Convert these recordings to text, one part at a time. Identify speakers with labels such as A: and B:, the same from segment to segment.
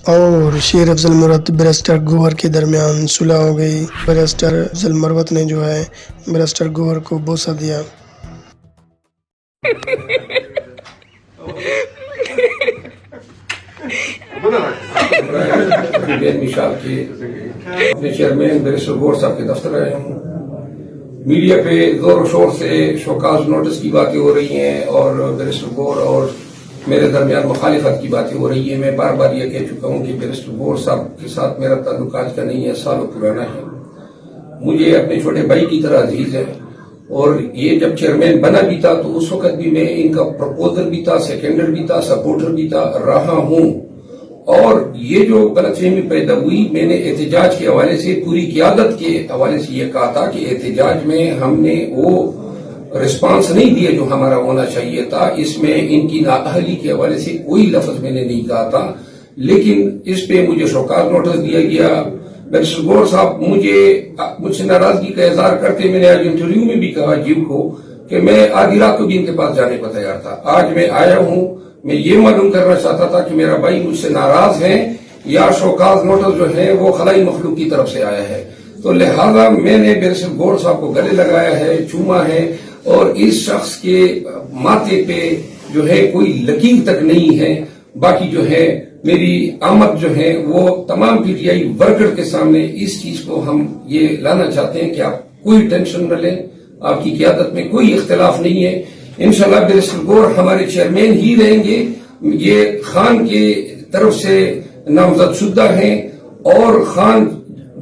A: اور شیر افضل مرت بیرسٹر گوہر کے درمیان صلح ہو گئی. بیرسٹر افضل مرت نے جو ہے بیرسٹر گوہر کو بوسہ دیا.
B: اپنے چیئرمین بیرسٹر گوہر صاحب کے دفتر آئے ہوں. میڈیا پہ زور و شور سے شوکاز نوٹس کی باتیں ہو رہی ہیں اور بیرسٹر گوہر اور میرے درمیان مخالفت کی باتیں ہو رہی ہیں. میں بار بار یہ کہہ چکا ہوں کہ بیرسٹر گوہر صاحب کے ساتھ میرا تعلق آج کا نہیں ہے، سالوں پرانا ہے. مجھے اپنے چھوٹے بھائی کی طرح عزیز ہے اور یہ جب چیئرمین بنا بھی تھا تو اس وقت بھی میں ان کا پرپوزر بھی تھا، سیکنڈر بھی تھا، سپورٹر بھی تھا رہا ہوں. اور یہ جو غلط فہمی پیدا ہوئی، میں نے احتجاج کے حوالے سے پوری قیادت کے حوالے سے یہ کہا تھا کہ احتجاج میں ہم نے وہ رسپانس نہیں دیا جو ہمارا ہونا چاہیے تھا. اس میں ان کی نااہلی کے حوالے سے کوئی لفظ میں نے نہیں کہا تھا، لیکن اس پہ مجھے شوکاز نوٹس دیا گیا. بیرسٹر گوہر صاحب مجھ سے ناراضگی کا اظہار کرتے. میں نے آج انٹرویو میں بھی کہا جیو کو کہ میں آدھی رات کو بھی ان کے پاس جانے کو تیار تھا. آج میں آیا ہوں، میں یہ معلوم کرنا چاہتا تھا کہ میرا بھائی مجھ سے ناراض ہیں یا شوکاز نوٹس جو ہے وہ خلائی مخلوق کی طرف سے آیا ہے. تو لہذا میں نے بیرسٹر گوہر صاحب کو گلے لگایا ہے، چوما ہے، اور اس شخص کے ماتھے پہ جو ہے کوئی لکیر تک نہیں ہے. باقی جو ہے میری آمد جو ہے وہ تمام پی ٹی آئی ورکر کے سامنے اس چیز کو ہم یہ لانا چاہتے ہیں کہ آپ کوئی ٹینشن نہ لیں، آپ کی قیادت میں کوئی اختلاف نہیں ہے. انشاءاللہ بیرسٹر گوہر ہمارے چیئرمین ہی رہیں گے. یہ خان کے طرف سے نامزد شدہ ہیں اور خان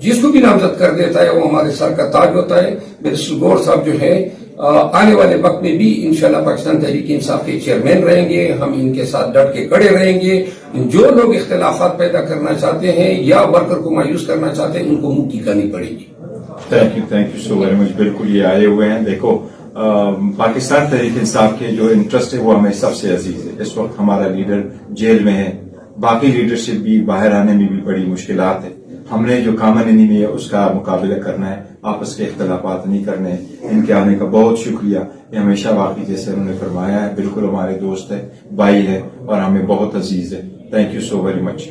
B: جس کو بھی نامزد کر دیتا ہے وہ ہمارے سر کا تاج ہوتا ہے. بیرسٹر گوہر صاحب جو ہے آنے والے وقت میں بھی انشاءاللہ پاکستان تحریک انصاف کے چیئرمین رہیں گے. ہم ان کے ساتھ ڈٹ کے کڑے رہیں گے. جو لوگ اختلافات پیدا کرنا چاہتے ہیں یا ورکر کو مایوس کرنا چاہتے ہیں ان کو منہ ٹکانی پڑے گی.
C: Thank you so very much. بالکل یہ آئے ہوئے ہیں. دیکھو پاکستان تحریک انصاف کے جو انٹرسٹ ہے وہ ہمیں سب سے عزیز ہے. اس وقت ہمارا لیڈر جیل میں ہے، باقی لیڈرشپ بھی باہر آنے میں بھی بڑی مشکلات ہے. ہم نے جو کامن انیمی ہے اس کا مقابلہ کرنا ہے، آپس کے اختلافات نہیں کرنے ہیں. ان کے آنے کا بہت شکریہ. یہ ہمیشہ واقعی جیسے انہوں نے فرمایا ہے بالکل ہمارے دوست ہے، بھائی ہے اور ہمیں بہت عزیز ہے. Thank you so very much.